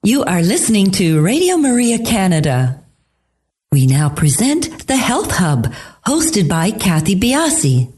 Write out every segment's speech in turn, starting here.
You are listening to Radio Maria Canada. We now present the Health Hub, hosted by Kathy Biasi.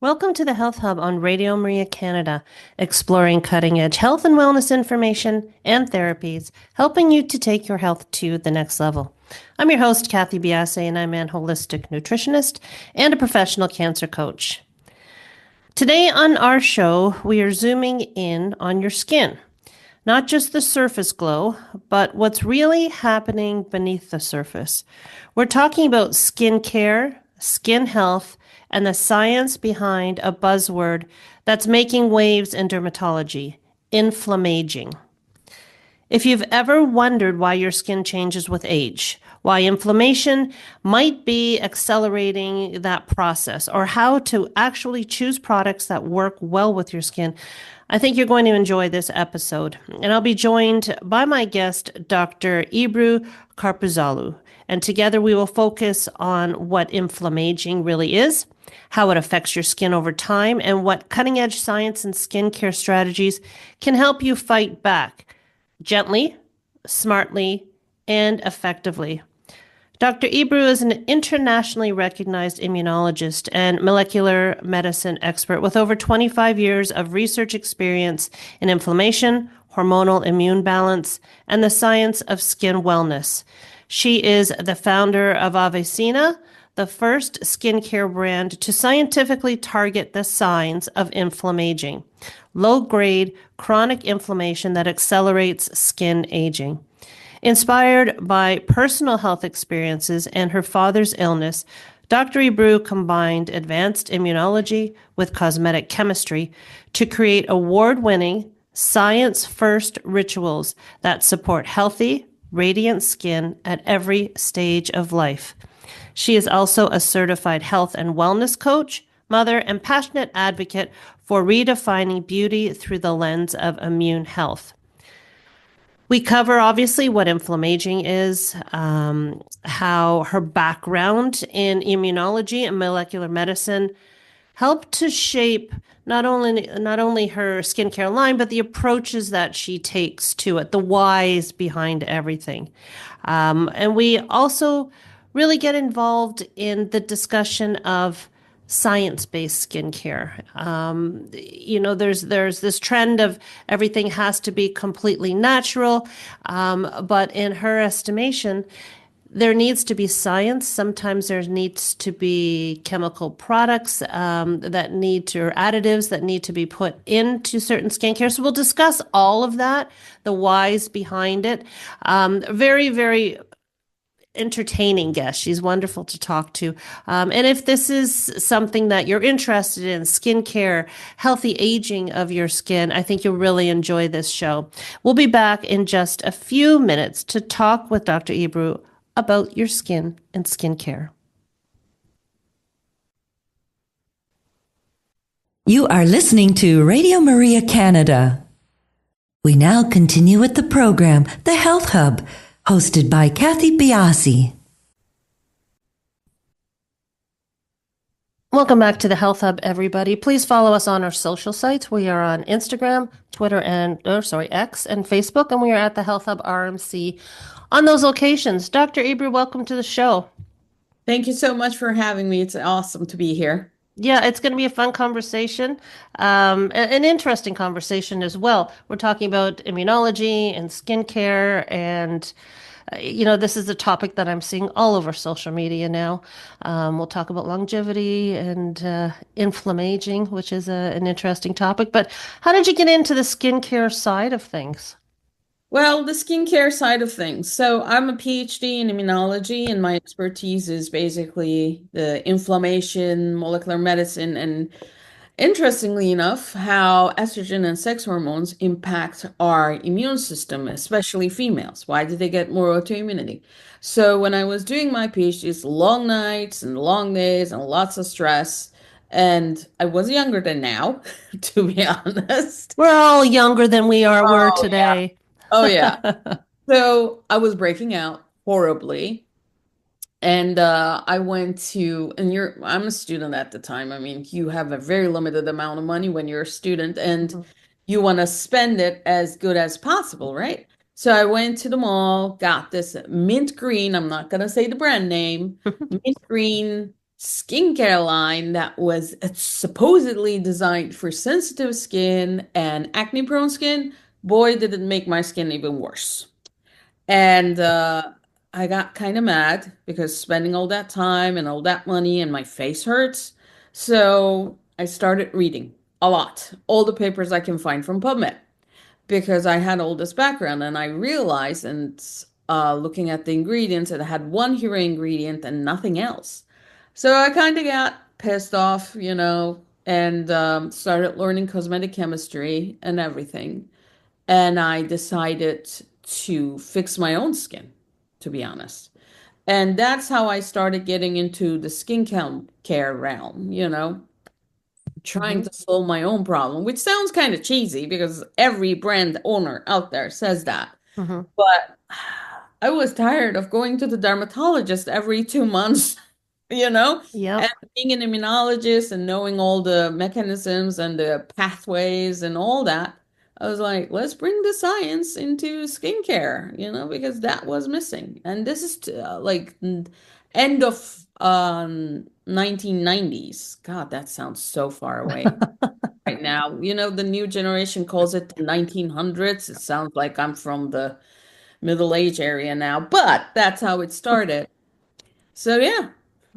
Welcome to the Health Hub on Radio Maria Canada, exploring cutting-edge health and wellness information and therapies, helping you to take your health to the next level. I'm your host, Kathy Biasi, and I'm an holistic nutritionist and a professional cancer coach. Today on our show, we are zooming in on your skin. Not just the surface glow, but what's really happening beneath the surface. We're talking about skincare, skin health, and the science behind a buzzword that's making waves in dermatology, inflammaging. If you've ever wondered why your skin changes with age, why inflammation might be accelerating that process, or how to actually choose products that work well with your skin, I think you're going to enjoy this episode. And I'll be joined by my guest, Dr. Ebru Karpuzoglu. And together we will focus on what inflammaging really is, how it affects your skin over time, and what cutting-edge science and skincare strategies can help you fight back gently, smartly, and effectively. Dr. Ebru is an internationally recognized immunologist and molecular medicine expert with over 25 years of research experience in inflammation, hormonal immune balance, and the science of skin wellness. She is the founder of AveSeena, the first skincare brand to scientifically target the signs of inflammaging, low-grade chronic inflammation that accelerates skin aging. Inspired by personal health experiences and her father's illness, Dr. Ebru combined advanced immunology with cosmetic chemistry to create award-winning, science-first rituals that support healthy, radiant skin at every stage of life. She is also a certified health and wellness coach, mother, and passionate advocate for redefining beauty through the lens of immune health. We cover, obviously, what inflammaging is, how her background in immunology and molecular medicine helped to shape not only her skincare line, but the approaches that she takes to it, the whys behind everything. And we also really get involved in the discussion of science-based skincare. There's this trend of everything has to be completely natural, but in her estimation, there needs to be science. Sometimes there needs to be chemical products or additives that need to be put into certain skincare. So we'll discuss all of that, the whys behind it. Very, very entertaining guest. She's wonderful to talk to. And if this is something that you're interested in, skincare, healthy aging of your skin, I think you'll really enjoy this show. We'll be back in just a few minutes to talk with Dr. Ebru about your skin and skincare. You are listening to Radio Maria Canada. We now continue with the program, The Health Hub, hosted by Kathy Biasi. Welcome back to the Health Hub, everybody. Please follow us on our social sites. We are on Instagram, Twitter, X, and Facebook, and we are at the Health Hub RMC on those locations. Dr. Ebru, welcome to the show. Thank you so much for having me. It's awesome to be here. Yeah, it's going to be a fun conversation, an interesting conversation as well. We're talking about immunology and skincare, and this is a topic that I'm seeing all over social media now. We'll talk about longevity and inflammaging, which is an interesting topic. But how did you get into the skincare side of things? Well, the skincare side of things. So I'm a PhD in immunology, and my expertise is basically the inflammation, molecular medicine, and interestingly enough, how estrogen and sex hormones impact our immune system, especially females. Why do they get more autoimmunity? So when I was doing my PhD, it's long nights and long days and lots of stress. And I was younger than now, to be honest. We're all younger than were Oh yeah. today. Oh yeah. So I was breaking out horribly. And I went to, and I'm a student at the time. I mean, you have a very limited amount of money when you're a student, and Mhm. you want to spend it as good as possible, right? So I went to the mall, got this mint green, I'm not going to say the brand name, mint green skincare line that was supposedly designed for sensitive skin and acne-prone skin. Boy, did it make my skin even worse. And I got kind of mad because spending all that time and all that money and my face hurts. So I started reading a lot, all the papers I can find from PubMed because I had all this background and I realized and looking at the ingredients, it had one hero ingredient and nothing else. So I kind of got pissed off, and started learning cosmetic chemistry and everything. And I decided to fix my own skin, to be honest. And that's how I started getting into the care realm, trying Mhm. to solve my own problem, which sounds kind of cheesy because every brand owner out there says that. Mhm. But I was tired of going to the dermatologist every 2 months, and Yep. being an immunologist and knowing all the mechanisms and the pathways and all that. I was like, let's bring the science into skincare, because that was missing. And this is end of 1990s. God, that sounds so far away right now. The new generation calls it the 1900s. It sounds like I'm from the middle age area now, but that's how it started. So yeah,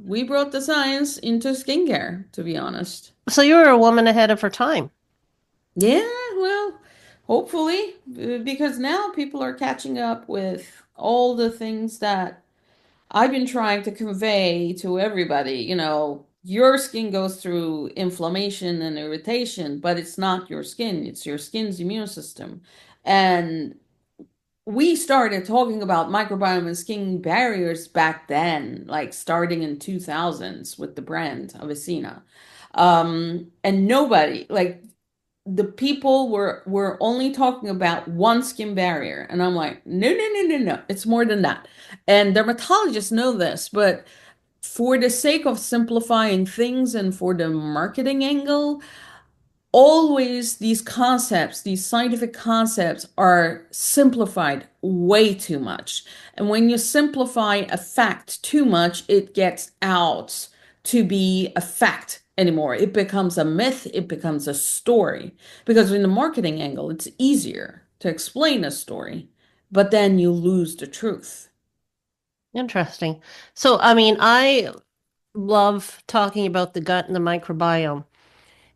we brought the science into skincare, to be honest. So you were a woman ahead of her time. Yeah, well, hopefully, because now people are catching up with all the things that I've been trying to convey to everybody. Your skin goes through inflammation and irritation, but it's not your skin, it's your skin's immune system. And we started talking about microbiome and skin barriers back then, like starting in 2000s with the brand AveSeena. And nobody, like the people were only talking about one skin barrier. And I'm like, no, no, no, no, no. It's more than that. And dermatologists know this, but for the sake of simplifying things and for the marketing angle, always these concepts, these scientific concepts are simplified way too much. And when you simplify a fact too much, it gets out to be a fact anymore. It becomes a myth, it becomes a story. Because in the marketing angle, it's easier to explain a story, but then you lose the truth. Interesting. So, I mean, I love talking about the gut and the microbiome.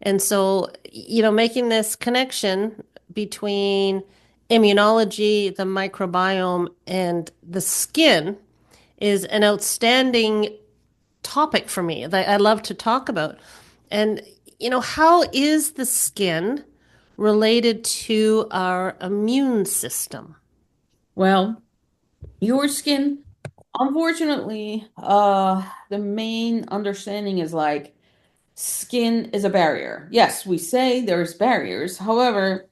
And so, making this connection between immunology, the microbiome, and the skin is an outstanding topic for me that I love to talk about. And, how is the skin related to our immune system? Well, your skin, unfortunately, the main understanding is like skin is a barrier. Yes, we say there's barriers. However,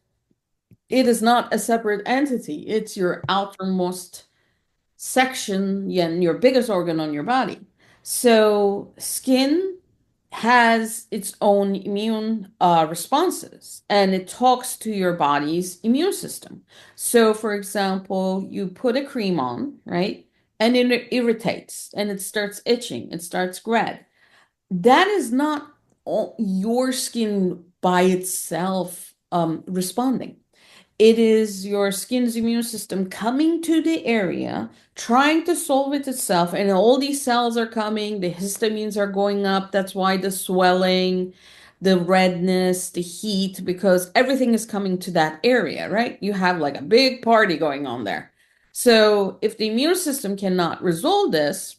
it is not a separate entity. It's your outermost section and your biggest organ on your body. So, skin has its own immune responses and it talks to your body's immune system. So, for example, you put a cream on, right? And it irritates and it starts itching, it starts red. That is not your skin by itself responding. It is your skin's immune system coming to the area, trying to solve it itself, and all these cells are coming, the histamines are going up. That's why the swelling, the redness, the heat, because everything is coming to that area, right? You have like a big party going on there. So if the immune system cannot resolve this,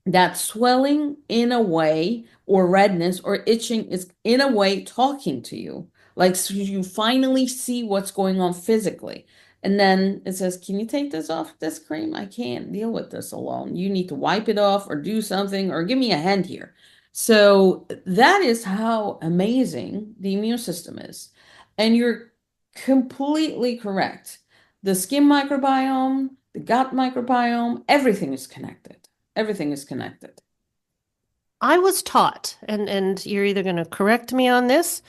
that swelling in a way, or redness or itching is in a way talking to you. Like, so you finally see what's going on physically. And then it says, can you take this off, this cream? I can't deal with this alone. You need to wipe it off or do something or give me a hand here. So that is how amazing the immune system is. And you're completely correct. The skin microbiome, the gut microbiome, everything is connected. Everything is connected. I was taught, and you're either going to correct me on this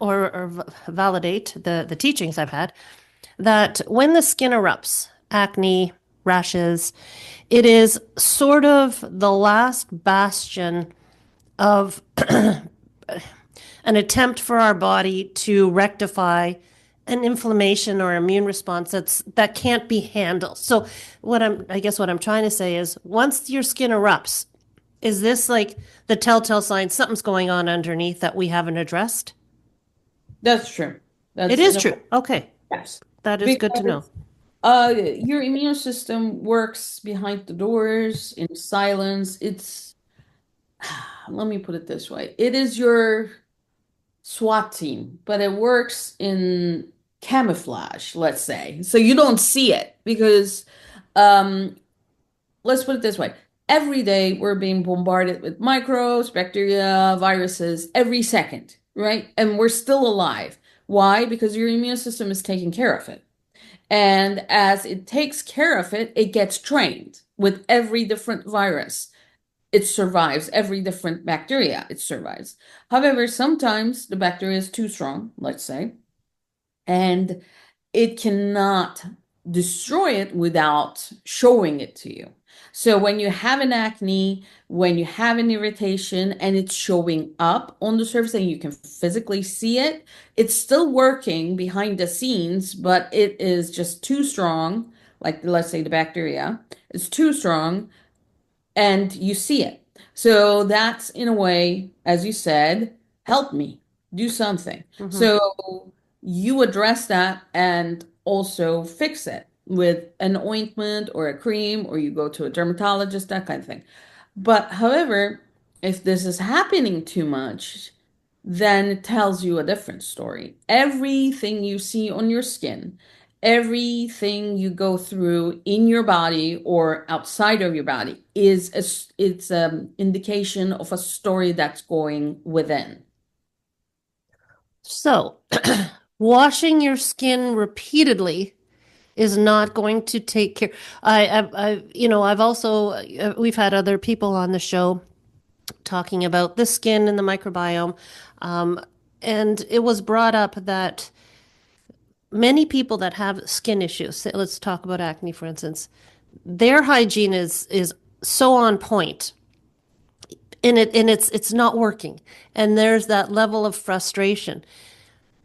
or validate the teachings I've had, that when the skin erupts, acne, rashes, it is sort of the last bastion of an attempt for our body to rectify an inflammation or immune response that can't be handled. So I guess what I'm trying to say is once your skin erupts, is this like the telltale sign something's going on underneath that we haven't addressed? That's true. It is true. Okay. Yes. That is good to know. Your immune system works behind the doors in silence. Let me put it this way. It is your SWAT team, but it works in camouflage, let's say. So you don't see it because, um, let's put it this way. Every day we're being bombarded with microbes, bacteria, viruses every second, right? And we're still alive. Why? Because your immune system is taking care of it. And as it takes care of it, it gets trained with every different virus. It survives every different bacteria. It survives. However, sometimes the bacteria is too strong, let's say, and it cannot destroy it without showing it to you. So when you have an acne, when you have an irritation and it's showing up on the surface and you can physically see it, it's still working behind the scenes, but it is just too strong. Like, let's say the bacteria is too strong and you see it. So that's in a way, as you said, help me do something. So you address that and also fix it with an ointment or a cream, or you go to a dermatologist, that kind of thing. But however, if this is happening too much, then it tells you a different story. Everything you see on your skin, everything you go through in your body or outside of your body it's an indication of a story that's going within. So, washing your skin repeatedly is not going to take care. I've also we've had other people on the show talking about the skin and the microbiome, and it was brought up that many people that have skin issues, let's talk about acne, for instance, their hygiene is so on point, and it's not working, and there's that level of frustration.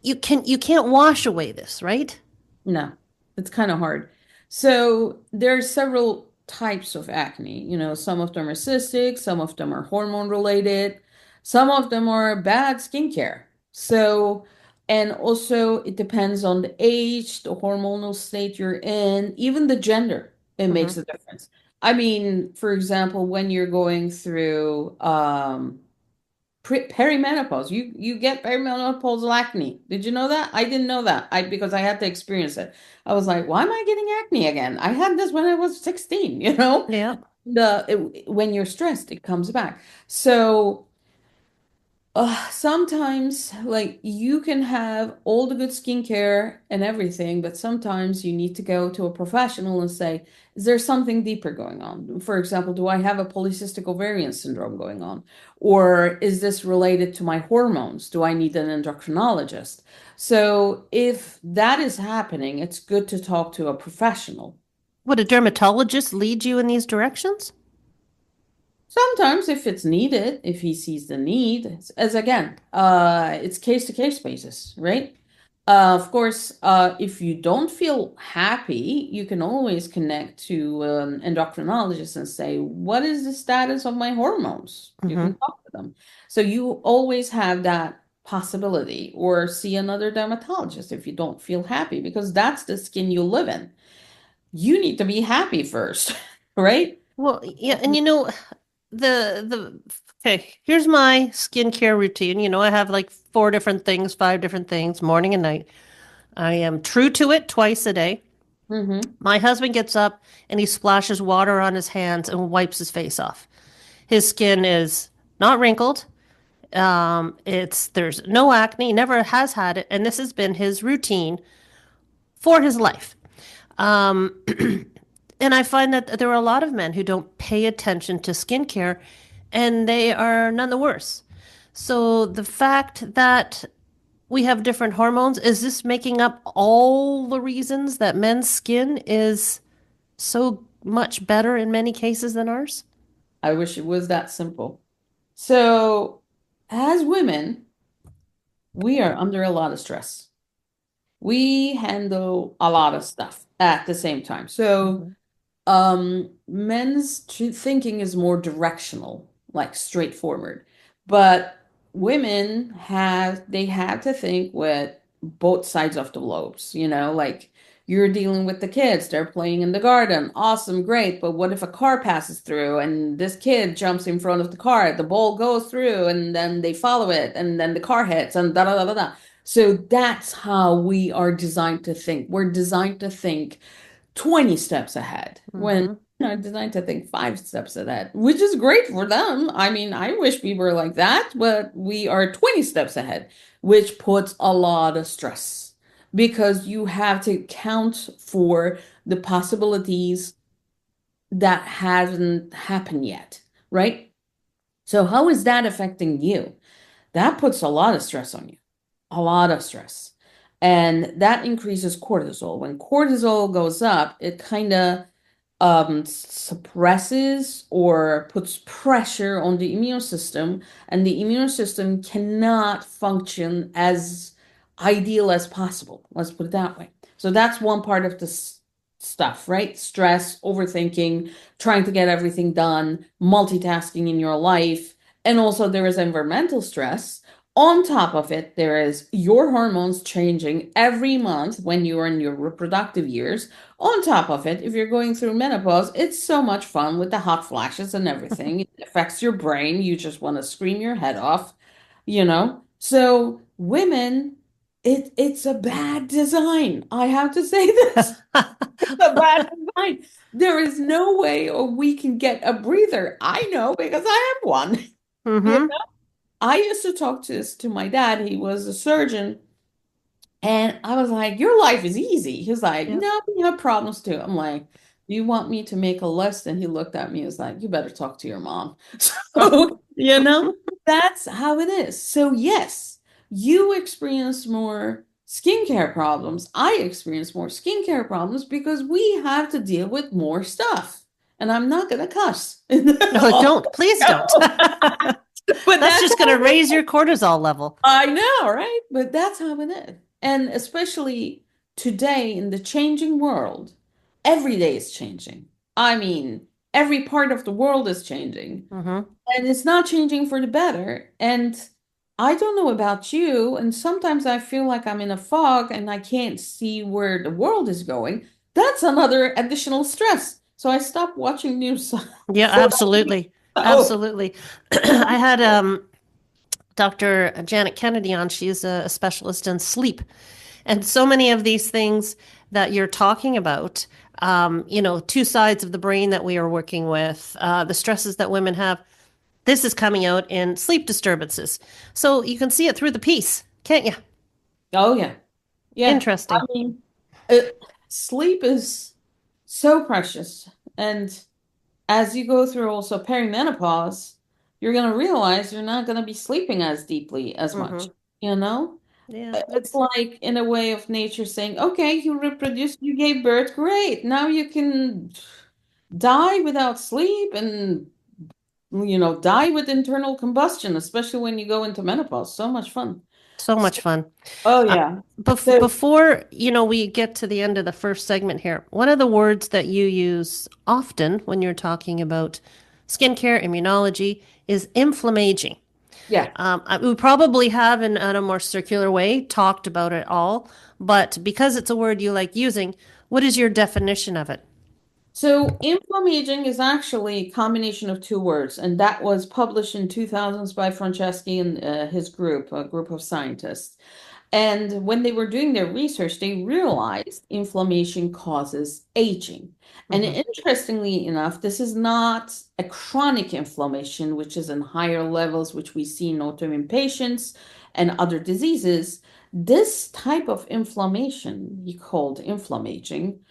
You can't wash away this, right? No, it's kind of hard. So there are several types of acne. Some of them are cystic, some of them are hormone related, some of them are bad skincare. So, and also it depends on the age, the hormonal state you're in, even the gender, it makes a difference. I mean, for example, when you're going through perimenopause. You get perimenopausal acne. Did you know that? I didn't know that. Because I had to experience it. I was like, why am I getting acne again? I had this when I was 16, you know? Yeah. When you're stressed, it comes back. So sometimes, like, you can have all the good skincare and everything, but sometimes you need to go to a professional and say, is there something deeper going on? For example, do I have a polycystic ovarian syndrome going on? Or is this related to my hormones? Do I need an endocrinologist? So if that is happening, it's good to talk to a professional. Would a dermatologist lead you in these directions? Sometimes, if it's needed, if he sees the need, as again, it's case to case basis, right? Of course, if you don't feel happy, you can always connect to an endocrinologist and say, what is the status of my hormones? You can Hmm. talk to them. So you always have that possibility, or see another dermatologist if you don't feel happy, because that's the skin you live in. You need to be happy first, right? Well, yeah, and the okay, here's my skincare routine. I have like four different things, five different things, morning and night. I am true to it twice a day. Mm-hmm. My husband gets up and he splashes water on his hands and wipes his face off. His skin is not wrinkled. There's no acne, never has had it, and this has been his routine for his life. Um, and I find that there are a lot of men who don't pay attention to skincare, and they are none the worse. So the fact that we have different hormones, is this making up all the reasons that men's skin is so much better in many cases than ours? I wish it was that simple. So, as women, we are under a lot of stress. We handle a lot of stuff at the same time. So, Mhm. men's thinking is more directional, like straightforward. But women have to think with both sides of the lobes, like you're dealing with the kids, they're playing in the garden. Awesome, great. But what if a car passes through and this kid jumps in front of the car? The ball goes through and then they follow it and then the car hits and da da da da da. So that's how we are designed to think. We're designed to think 20 steps ahead when Mhm. designed to think 5 steps ahead, which is great for them. I mean, I wish we were like that, but we are 20 steps ahead, which puts a lot of stress because you have to count for the possibilities that hasn't happened yet, right? So how is that affecting you? That puts a lot of stress on you, a lot of stress. And that increases cortisol. When cortisol goes up, it kind of suppresses or puts pressure on the immune system, and the immune system cannot function as ideal as possible. Let's put it that way. So that's one part of this stuff, right? Stress, overthinking, trying to get everything done, multitasking in your life. And also, there is environmental stress. On top of it, there is your hormones changing every month when you are in your reproductive years. On top of it, if you're going through menopause, it's so much fun with the hot flashes and everything. It affects your brain. You just want to scream your head off, you know? So women, it's a bad design. I have to say this. It's a bad design. There is no way or we can get a breather. I know because I have one. You know? Mhm. I used to talk to my dad. He was a surgeon. And I was like, your life is easy. He's like, Yeah. no, you have problems too. I'm like, you want me to make a list? And he looked at me and was like, you better talk to your mom. So, that's how it is. So, yes, you experience more skincare problems. I experience more skincare problems because we have to deal with more stuff. And I'm not going to cuss. No, don't. Please don't. But That's that's just going to raise your cortisol level. I know, right? But that's how it is. And especially today in the changing world, every day is changing. I mean, every part of the world is changing. Hmm. And it's not changing for the better. And I don't know about you, and sometimes I feel like I'm in a fog and I can't see where the world is going. That's another additional stress. So I stopped watching news Yeah, for absolutely. oh, Absolutely. I had Dr. Janet Kennedy on. She's a specialist in sleep. And so many of these things that you're talking about, two sides of the brain that we are working with, the stresses that women have, this is coming out in sleep disturbances. So you can see it through the piece, can't you? oh yeah. Yeah. I Interesting. mean, uh, sleep is so precious. And as you go through also perimenopause, you're going to realize you're not going to be sleeping as deeply as much, Hmm. you know? Yeah, It's that's like in a way of nature saying, okay, you reproduced, you gave birth, great. Now you can die without sleep and, die with internal combustion, especially when you go into menopause. So much fun. So much fun. Oh Uh, yeah. So Before, we get to the end of the first segment here, one of the words that you use often when you're talking about skincare, immunology, is inflammaging. yeah. We probably have, in a more circular way, talked about it all, but because it's a word you like using, what is your definition of it? So inflammaging is actually a combination of two words, and that was published in 2000s by Franceschi and his group, a group of scientists. And when they were doing their research, they realized inflammation causes aging. And Hmm. interestingly enough, this is not a chronic inflammation, which is in higher levels, which we see in autoimmune patients and other diseases. This type of inflammation, he called inflammaging,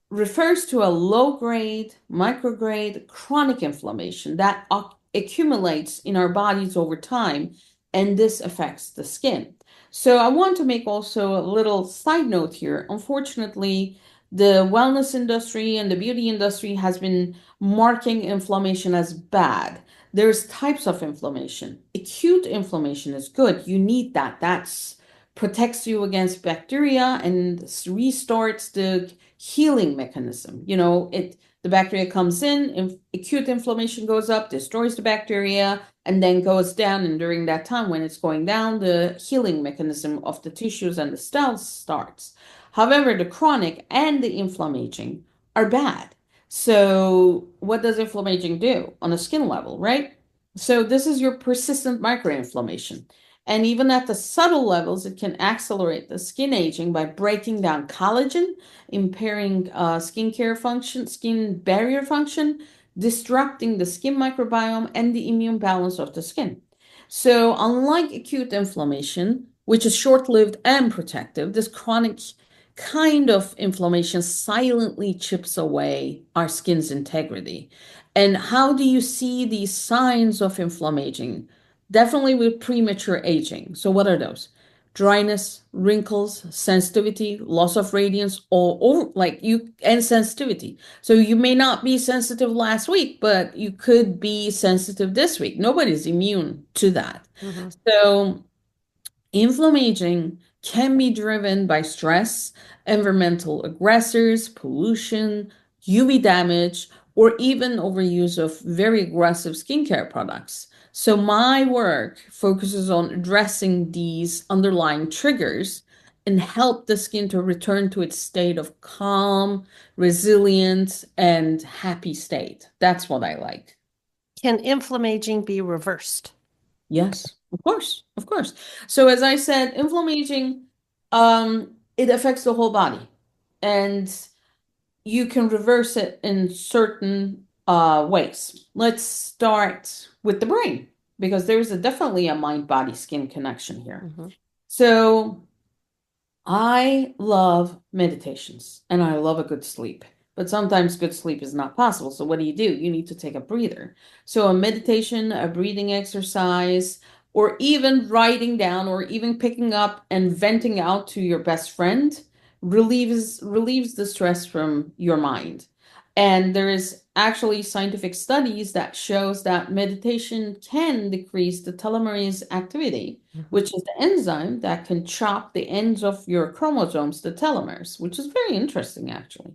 refers to a low grade, micrograde chronic inflammation that accumulates in our bodies over time, and this affects the skin. So, I want to make also a little side note here. Unfortunately, the wellness industry and the beauty industry has been marking inflammation as bad. There's types of inflammation. Acute inflammation is good. You need that. That's protects you against bacteria and restarts the healing mechanism. The bacteria comes in, acute inflammation goes up, destroys the bacteria, and then goes down. And during that time, when it's going down, the healing mechanism of the tissues and the cells starts. However, the chronic and the inflammaging are bad. So, what does inflammaging do on a skin level, right? So, this is your persistent microinflammation. And even at the subtle levels, it can accelerate the skin aging by breaking down collagen, impairing skincare function, skin barrier function, disrupting the skin microbiome and the immune balance of the skin. So, unlike acute inflammation, which is short lived and protective, this chronic kind of inflammation silently chips away our skin's integrity. And how do you see these signs of inflammaging? Definitely with premature aging. So, what are those? Dryness, wrinkles, sensitivity, loss of radiance, all over, and sensitivity. So you may not be sensitive last week, but you could be sensitive this week. Nobody's immune to that. Hmm. So inflammaging can be driven by stress, environmental aggressors, pollution, UV damage, or even overuse of very aggressive skincare products. So, my work focuses on addressing these underlying triggers and help the skin to return to its state of calm, resilient, and happy state. That's what I like. Can inflammaging be reversed? Yes, of course, of course. So as I said, inflammaging, it affects the whole body, and you can reverse it in certain ways. Let's start with the brain because there's definitely a mind-body skin connection here. Hmm. So I love meditations and I love a good sleep. But sometimes good sleep is not possible. So what do? You need to take a breather. So a meditation, a breathing exercise, or even writing down or even picking up and venting out to your best friend relieves the stress from your mind. And there is actually scientific studies that shows that meditation can decrease the telomerase activity, Hmm. which is the enzyme that can chop the ends of your chromosomes, the telomeres, which is very interesting, actually.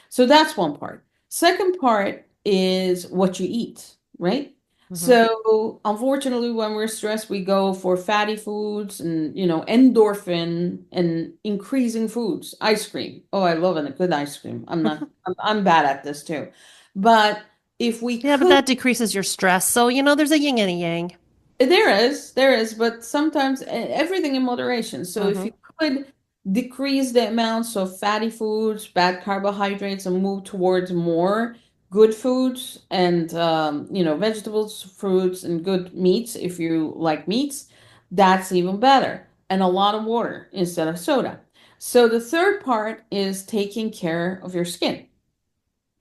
So that's one part. Second part is what you eat, right? Hmm. So unfortunately, when we're stressed, we go for fatty foods and, endorphin and increasing foods. Ice cream. Oh, I love a good ice cream. I'm not, I'm bad at this too. But if we Yeah, but could that decreases your stress. So, there's a yin and a yang. there is, but sometimes everything in moderation. So if you Hmm. could decrease the amounts of fatty foods, bad carbohydrates, and move towards more good foods and vegetables, fruits, and good meats, if you like meats, that's even better. And a lot of water instead of soda. So the third part is taking care of your skin.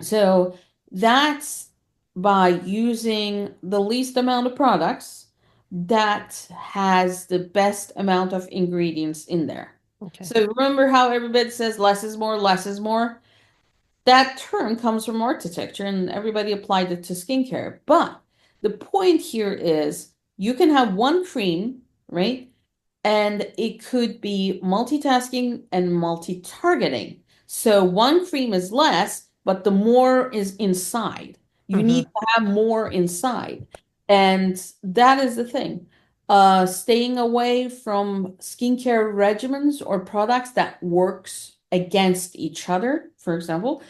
So that's by using the least amount of products that has the best amount of ingredients in there. Okay. So remember how everybody says less is more, less is more? That term comes from architecture and everybody applied it to skincare. But the point here is you can have one cream, right? And it could be multitasking and multi-targeting. So one cream is less, but the more is inside. You Mm-hmm. need to have more inside. And that is the thing. Staying away from skincare regimens or products that works against each other. For example,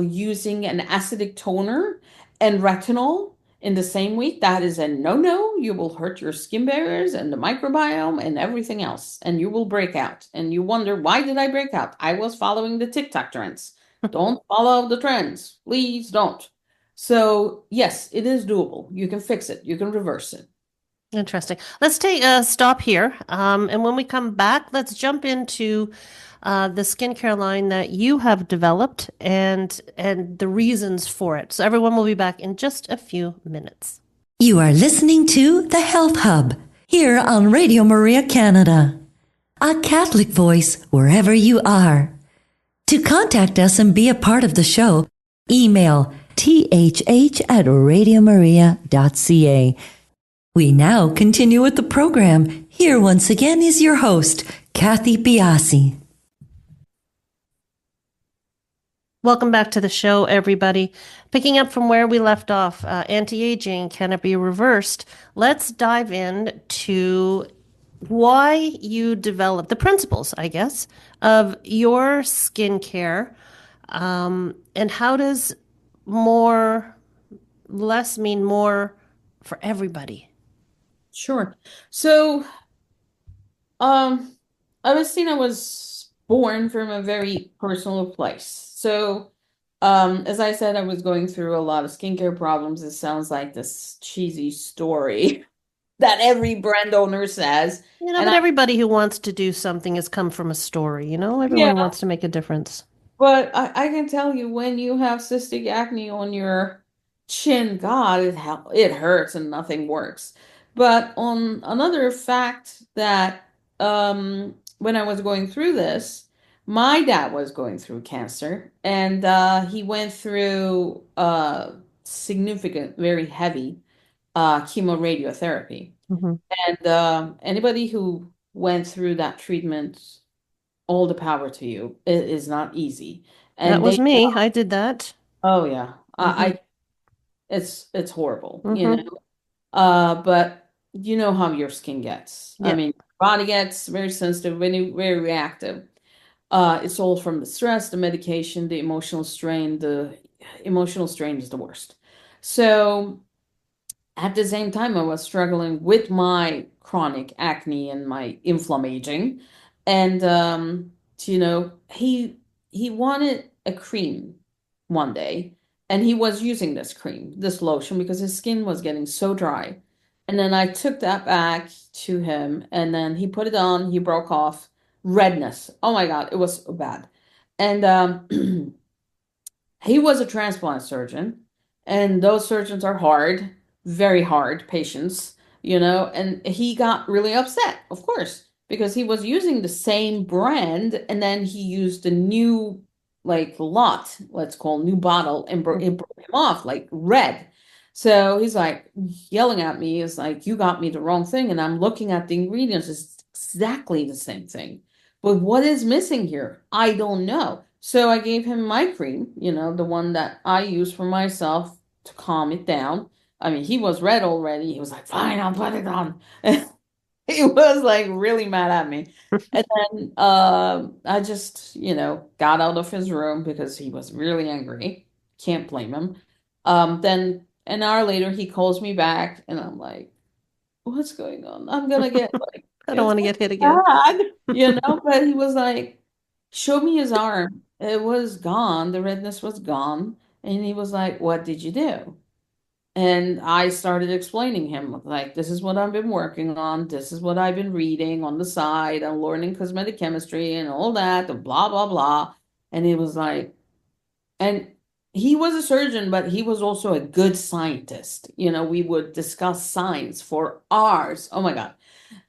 using an acidic toner and retinol in the same week, that is a no-no. You will hurt your skin barriers and the microbiome and everything else, and you will break out. And you wonder, why did I break out? I was following the TikTok trends. Don't follow the trends. Please don't. So, yes, it is doable. You can fix it. You can reverse it. Interesting. Let's take a stop here. And when we come back, let's jump into the skincare line that you have developed and the reasons for it. So everyone will be back in just a few minutes. You are listening to The Health Hub here on Radio Maria Canada, a Catholic voice wherever you are. To contact us and be a part of the show, email thh@radiomaria.ca. We now continue with the program. Here once again is your host, Kathy Biasi. Welcome back to the show, everybody. Picking up from where we left off, anti-aging, can it be reversed? Let's dive in to why you developed the principles, I guess, of your skincare, and how does less mean more for everybody? Sure. So, AveSeena was born from a very personal place. So, as I said, I was going through a lot of skincare problems. It sounds like this cheesy story that every brand owner says. And But everybody who wants to do something has come from a story, yeah, Everyone wants to make a difference. but I can tell you when you have cystic acne on your chin, God, it hurts and nothing works. But on another fact that when I was going through this, my dad was going through cancer, and he went through significant, very heavy chemoradiotherapy. Hmm. And anybody who went through that treatment, all the power to you. It is not easy. That And was me. I did that. oh yeah, Hmm. it's horrible, Hmm. But you know how your skin gets. I Yeah, mean, body gets very sensitive, very reactive. It's all from the stress, the medication, the emotional strain. The emotional strain is the worst. So at the same time, I was struggling with my chronic acne and my inflammaging. And he wanted a cream one day, and he was using this cream, this lotion, because his skin was getting so dry. And then I took that back to him, and then he put it on, he broke off redness. Oh my God, it was so bad. And he was a transplant surgeon, and those surgeons are hard, very hard patients, and he got really upset, of course, because he was using the same brand, and then he used a new, like, lot, let's call new bottle, and it broke him off like red. So he's like yelling at me, is like, you got me the wrong thing. And I'm looking at the ingredients, it's exactly the same thing. But what is missing here? I don't know. So I gave him my cream, the one that I use for myself to calm it down. I mean, he was red already. He was like, fine, I'll put it on. He was like really mad at me. And then I just, got out of his room because he was really angry. Can't blame him. Then an hour later, he calls me back, and I'm like, what's going on? I'm gonna get like, I don't it's want to gonna get hit be again. bad, But he was like, show me his arm. It was gone. The redness was gone. And he was like, what did you do? And I started explaining him, like, this is what I've been working on. This is what I've been reading on the side. I'm learning cosmetic chemistry and all that, and blah, blah, blah. And he was like, and he was a surgeon, but he was also a good scientist. We would discuss science for hours. Oh my God.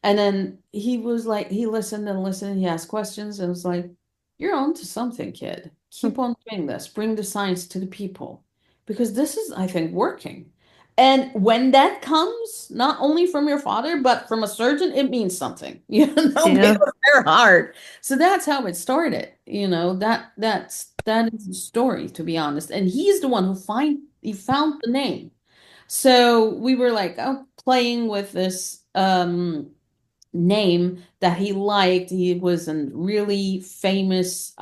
And then he was like, he listened and listened, he asked questions, and was like, you're on to something, kid. Keep on doing this. Bring the science to the people. Because this is, I think, working. And when that comes, not only from your father, but from a surgeon, it means something, Yeah. because they're hard. So that's how it started, that is the story, to be honest. And he's the one he found the name. So we were like, oh, playing with this name that he liked. He was a really famous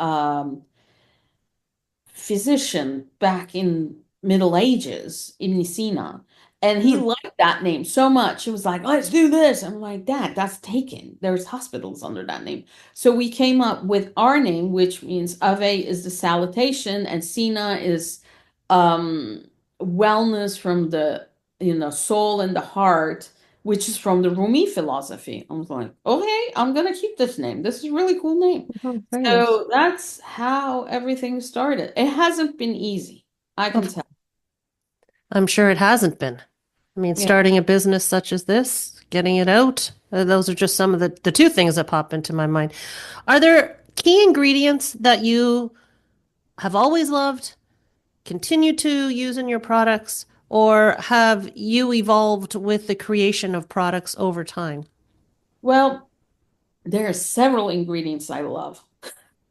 physician back in Middle Ages, Ibn Sina. And he Hmm. liked that name so much. He was like, let's do this. I'm like, Dad, that's taken. There's hospitals under that name. So we came up with our name, which means Ave is the salutation, and Sina is um, wellness from the soul and the heart, which is from the Rumi philosophy. I was like, okay, I'm gonna keep this name. This is a really cool name. Mhm. Very nice. So that's how everything started. It hasn't been easy, I can Of tell. I'm sure it hasn't been. I mean, Yeah. starting a business such as this, getting it out, those are just some of the two things that pop into my mind. Are there key ingredients that you have always loved, continue to use in your products, or have you evolved with the creation of products over time? Well, there are several ingredients I love,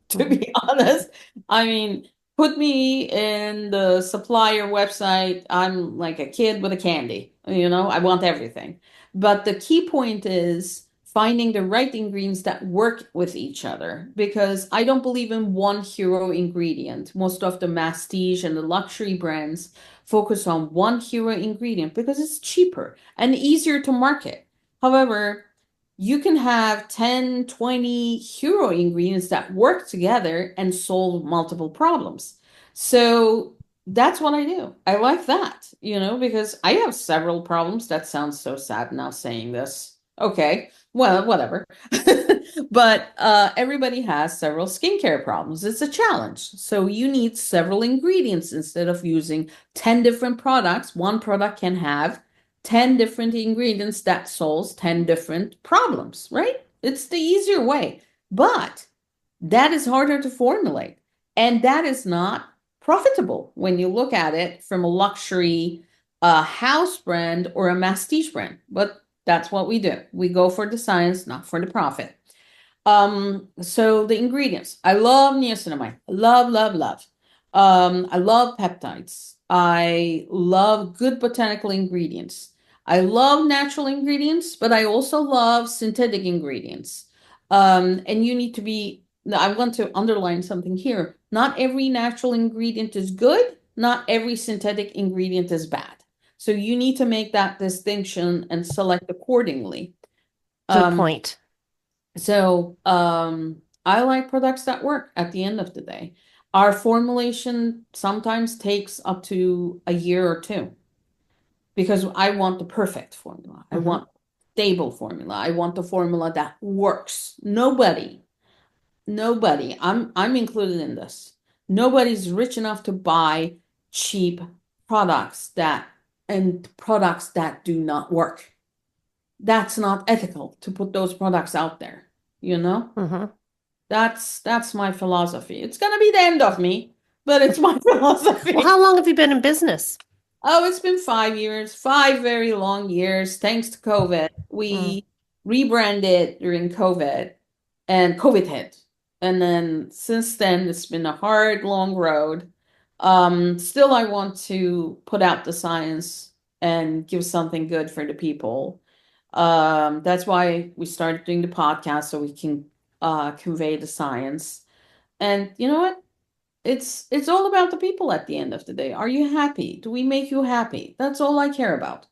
to Mhm. be honest. I mean, put me in the supplier website. I'm like a kid with a candy, I want everything. But the key point is finding the right ingredients that work with each other, because I don't believe in one hero ingredient. Most of the masstige and the luxury brands focus on one hero ingredient because it's cheaper and easier to market. However, you can have 10, 20 hero ingredients that work together and solve multiple problems. So that's what I do. I like that, because I have several problems. That sounds so sad now saying this. Okay, well, whatever. But everybody has several skincare problems. It's a challenge. So you need several ingredients instead of using 10 different products. One product can have 10 different ingredients that solves 10 different problems, right? It's the easier way. But that is harder to formulate. And that is not profitable when you look at it from a luxury house brand or a masstige brand. But that's what we do. We go for the science, not for the profit. So the ingredients. I love niacinamide. Love, love, love. I love peptides. I love good botanical ingredients. I love natural ingredients, but I also love synthetic ingredients. And you need to be, I want to underline something here. Not every natural ingredient is good, not every synthetic ingredient is bad. So you need to make that distinction and select accordingly. Good Um, point. so I like products that work at the end of the day. Our formulation sometimes takes up to a year or two because I want the perfect formula. I Hmm. want stable formula. I want the formula that works. Nobody, I'm included in this. Nobody's rich enough to buy cheap products products that do not work. That's not ethical to put those products out there, you know? Hmm. That's my philosophy. It's gonna be the end of me, but it's my Well, philosophy. how long have you been in business? Oh, it's been 5 years, 5 very long years, thanks to COVID. Mm. We rebranded during COVID and COVID hit. And then since then, it's been a hard, long road. Still, I want to put out the science and give something good for the people. That's why we started doing the podcast so we can convey the science. And you know what? It's all about the people at the end of the day. Are you happy? Do we make you happy? That's all I care about.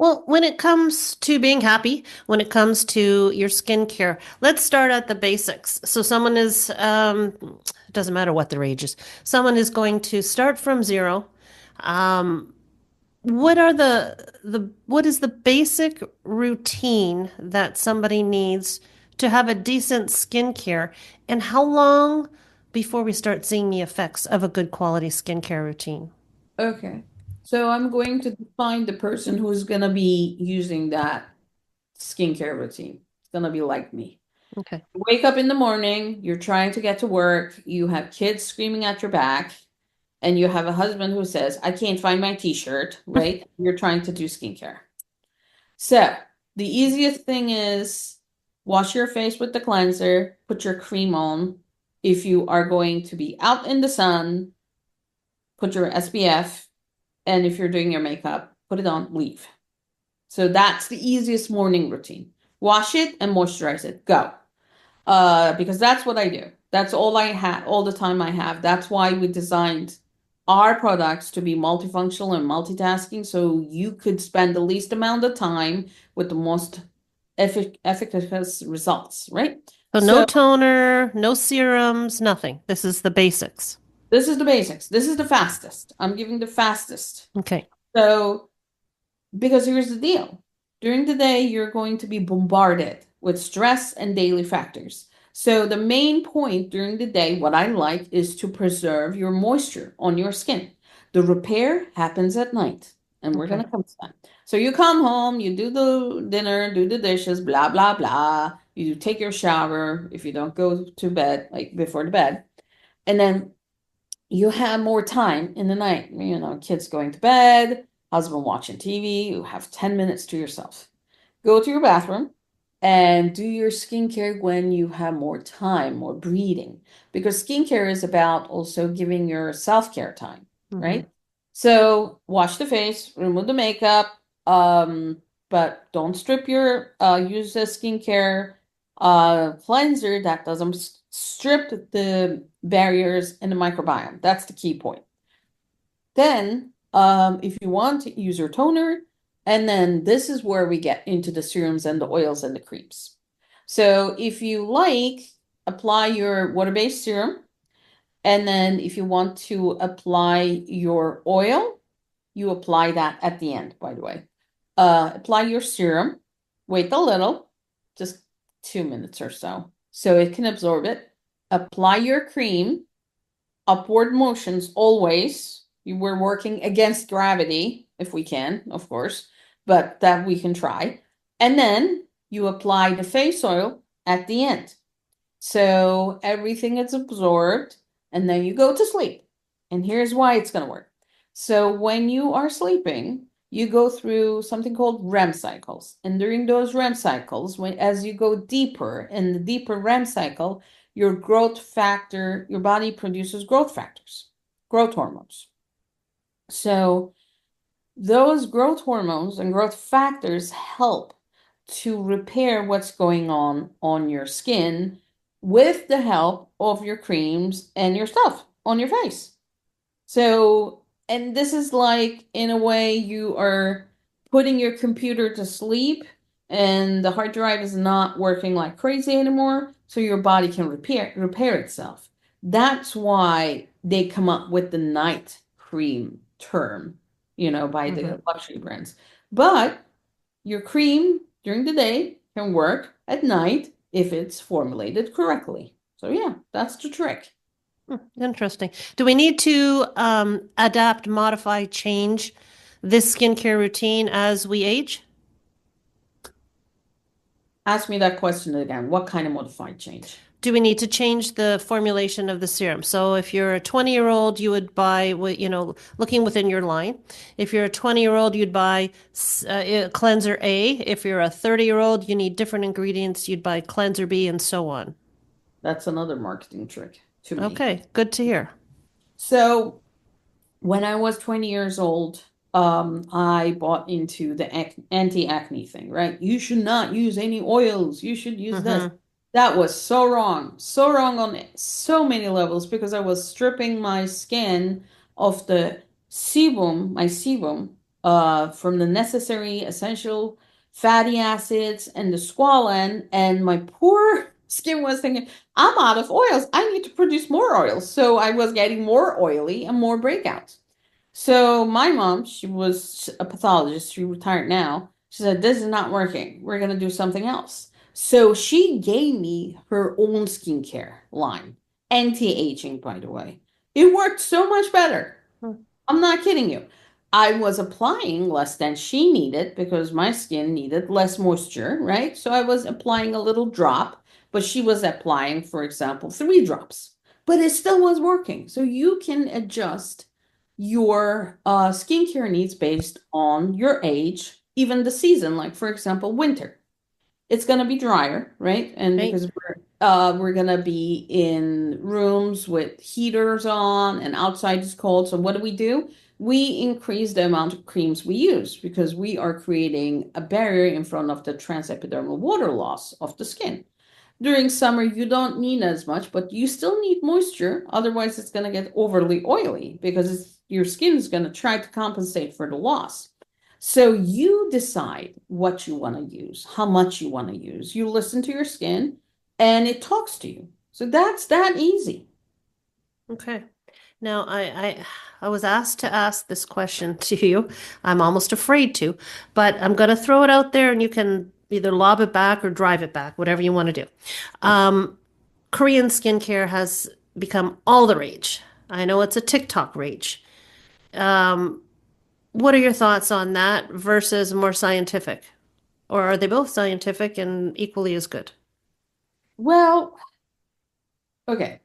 Well, when it comes to being happy, when it comes to your skincare, let's start at the basics. So, someone is, it doesn't matter what their age is, someone is going to start from zero. Um, what are what is the basic routine that somebody needs to have a decent skincare, and how long before we start seeing the effects of a good quality skincare routine? Okay. So I'm going to define the person who's going to be using that skincare routine. It's going to be like me. Okay. Wake up in the morning, you're trying to get to work, you have kids screaming at your back, and you have a husband who says, I can't find my t-shirt, right? You're trying to do skincare. So the easiest thing is wash your face with the cleanser, put your cream on. If you are going to be out in the sun, put your SPF, and if you're doing your makeup, put it on, leave. So that's the easiest morning routine. Wash it and moisturize it. Go. Because that's what I do. That's all I have, all the time I have. That's why we designed our products to be multifunctional and multitasking, so you could spend the least amount of time with the most efficacious results, right? So no toner, no serums, nothing. This is the basics. This is the basics. This is the fastest. I'm giving the fastest. Okay. So, because here's the deal. During the day, you're going to be bombarded with stress and daily factors. So the main point during the day, what I like, is to preserve your moisture on your skin. The repair happens at night, and we're going to come to that. So you come home, you do the dinner, do the dishes, blah, blah, blah. You take your shower if you don't go to bed, like before the bed. And then you have more time in the night. You know, kids going to bed, husband watching TV, you have 10 minutes to yourself. Go to your bathroom and do your skincare when you have more time, more breathing. Because skincare is about also giving your self-care time, right? So wash the face, remove the makeup, but don't strip your, use a skincare cleanser that doesn't strip the barriers in the microbiome. That's the key point. Then, if you want to use your toner, and then this is where we get into the serums and the oils and the creams. So if you like, apply your water-based serum. And then if you want to apply your oil, you apply that at the end, by the way. Apply your serum, wait a little, just 2 minutes or so it can absorb it. Apply your cream, upward motions always. We're working against gravity if we can, of course, but that we can try. And then you apply the face oil at the end. So everything is absorbed, and then you go to sleep. And here's why it's going to work. So when you are sleeping, you go through something called REM cycles. And during those REM cycles, as you go deeper in the deeper REM cycle, your growth factor, your body produces growth factors, growth hormones. So those growth hormones and growth factors help to repair what's going on your skin with the help of your creams and your stuff on your face. So, and this is like, in a way, you are putting your computer to sleep and the hard drive is not working like crazy anymore, so your body can repair itself. That's why they come up with the night cream term, by the luxury brands. But your cream during the day can work at night if it's formulated correctly. So yeah, that's the trick. Interesting. Do we need to adapt, modify, change this skincare routine as we age? Ask me that question again. What kind of modified change? Do we need to change the formulation of the serum? So if you're a 20-year-old, you would buy, looking within your line. If you're a 20-year-old, you'd buy cleanser A. If you're a 30-year-old, you need different ingredients. You'd buy cleanser B and so on. That's another marketing trick to me. Okay, good to hear. So when I was 20 years old, I bought into the anti-acne thing, right? You should not use any oils. You should use this. That was so wrong on so many levels, because I was stripping my skin of the sebum, from the necessary essential fatty acids and the squalene, and my poor skin was thinking, I'm out of oils. I need to produce more oils. So I was getting more oily and more breakouts. So my mom, she was a pathologist. She retired now. She said, this is not working. We're going to do something else. So she gave me her own skincare line, anti-aging, by the way. It worked so much better. I'm not kidding you. I was applying less than she needed because my skin needed less moisture, right? So I was applying a little drop, but she was applying, for example, 3 drops. But it still was working. So you can adjust your skincare needs based on your age, even the season. Like for example, winter. It's gonna be drier, right? And Right. because we're gonna be in rooms with heaters on and outside is cold. So what do? We increase the amount of creams we use because we are creating a barrier in front of the transepidermal water loss of the skin. During summer, you don't need as much, but you still need moisture. Otherwise, it's going to get overly oily because your skin is going to try to compensate for the loss. So you decide what you want to use, how much you want to use. You listen to your skin and it talks to you. So that's that easy. Okay. Now, I was asked to ask this question to you. I'm almost afraid to, but I'm going to throw it out there and you can either lob it back or drive it back, whatever you want to do. Korean skincare has become all the rage. I know it's a TikTok rage. What are your thoughts on that versus more scientific? Or are they both scientific and equally as good? Well, okay,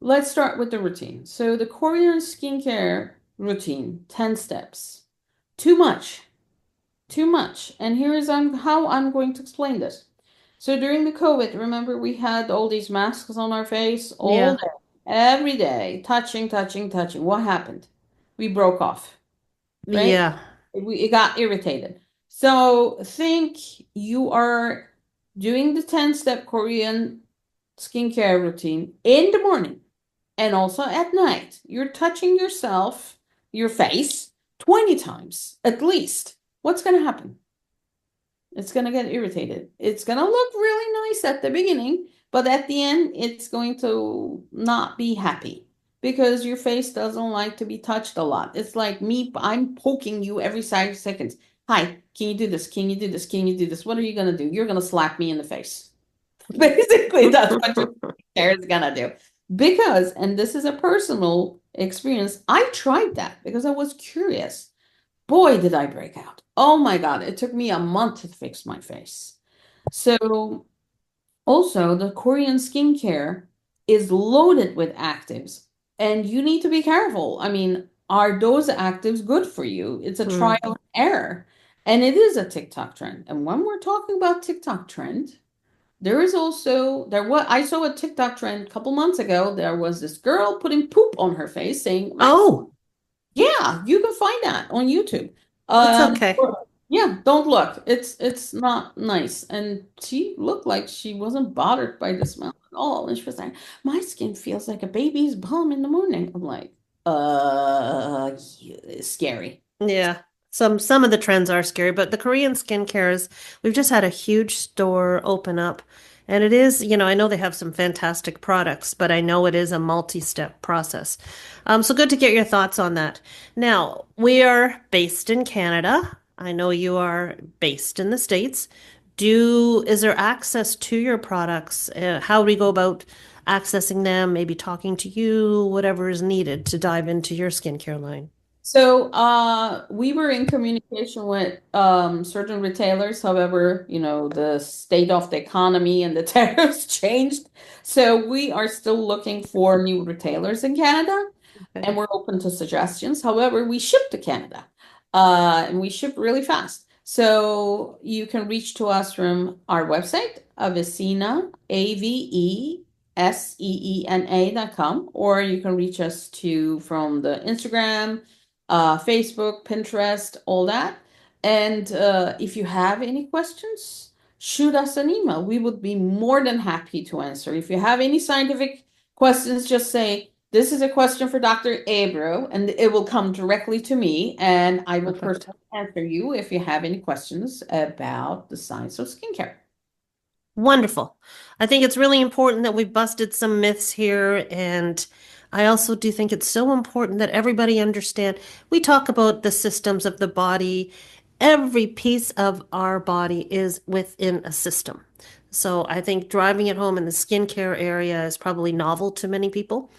let's start with the routine. So the Korean skincare routine, 10 steps. Too much. Too much. And here is how I'm going to explain this. So during the COVID, remember we had all these masks on our face all Yeah. day, every day, touching, touching, touching. What happened? We broke off, right? Yeah. It got irritated. So think you are doing the 10-step Korean skincare routine in the morning and also at night. You're touching yourself, your face, 20 times at least. What's going to happen? It's going to get irritated. It's going to look really nice at the beginning, but at the end, it's going to not be happy because your face doesn't like to be touched a lot. It's like me, I'm poking you every 5 seconds. Hi, can you do this? Can you do this? Can you do this? What are you going to do? You're going to slap me in the face. Basically, that's what your hair is going to do. Because, and this is a personal experience, I tried that because I was curious. Boy, did I break out. Oh my God, it took me a month to fix my face. So, also, the Korean skincare is loaded with actives, and you need to be careful. I mean, are those actives good for you? It's a trial Hmm. and error, and it is a TikTok trend. And when we're talking about TikTok trend, there is also there was I saw a TikTok trend a couple months ago. There was this girl putting poop on her face saying, "My Oh, yeah, you can find that on YouTube. it's Um, okay. yeah, don't look. It's not nice." And she looked like she wasn't bothered by the smell at all. And she was like, "My skin feels like a baby's bum in the morning." I'm like, yeah, scary. Yeah. Some of the trends are scary, but the Korean skincare is we've just had a huge store open up. And it is, I know they have some fantastic products, but I know it is a multi-step process. So good to get your thoughts on that. Now, we are based in Canada. I know you are based in the States. Is there access to your products? How do we go about accessing them? Maybe talking to you, whatever is needed to dive into your skincare line. So we were in communication with certain retailers. However, the state of the economy and the tariffs changed. So we are still looking for new retailers in Canada Okay. and we're open to suggestions. However, we ship to Canada and we ship really fast. So you can reach to us from our website, AveSeena, AveSeena.com, or you can reach us from the Instagram, Facebook, Pinterest, all that. And if you have any questions, shoot us an email. We would be more than happy to answer. If you have any scientific questions, just say, "This is a question for Dr. Ebru," and it will come directly to me, and I will Perfect. personally answer you if you have any questions about the science of skincare. Wonderful. I think it's really important that we busted some myths here. And I also do think it's so important that everybody understand. We talk about the systems of the body. Every piece of our body is within a system. So I think driving it home in the skincare area is probably novel to many people.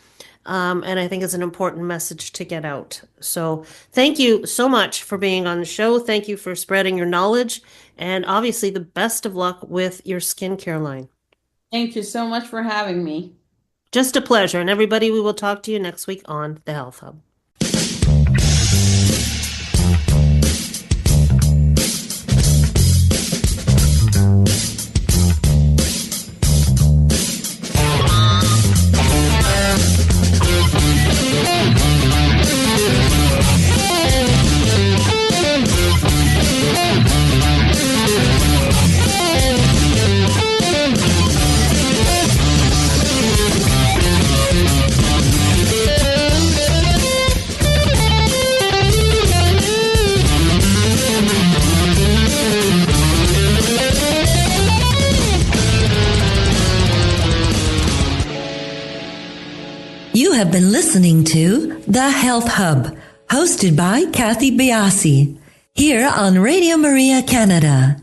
And I think it's an important message to get out. So thank you so much for being on the show. Thank you for spreading your knowledge. And obviously, the best of luck with your skincare line. Thank you so much for having me. Just a pleasure. And everybody, we will talk to you next week on the Health Hub. have been listening to The Health Hub, hosted by Kathy Biasi, here on Radio Maria Canada.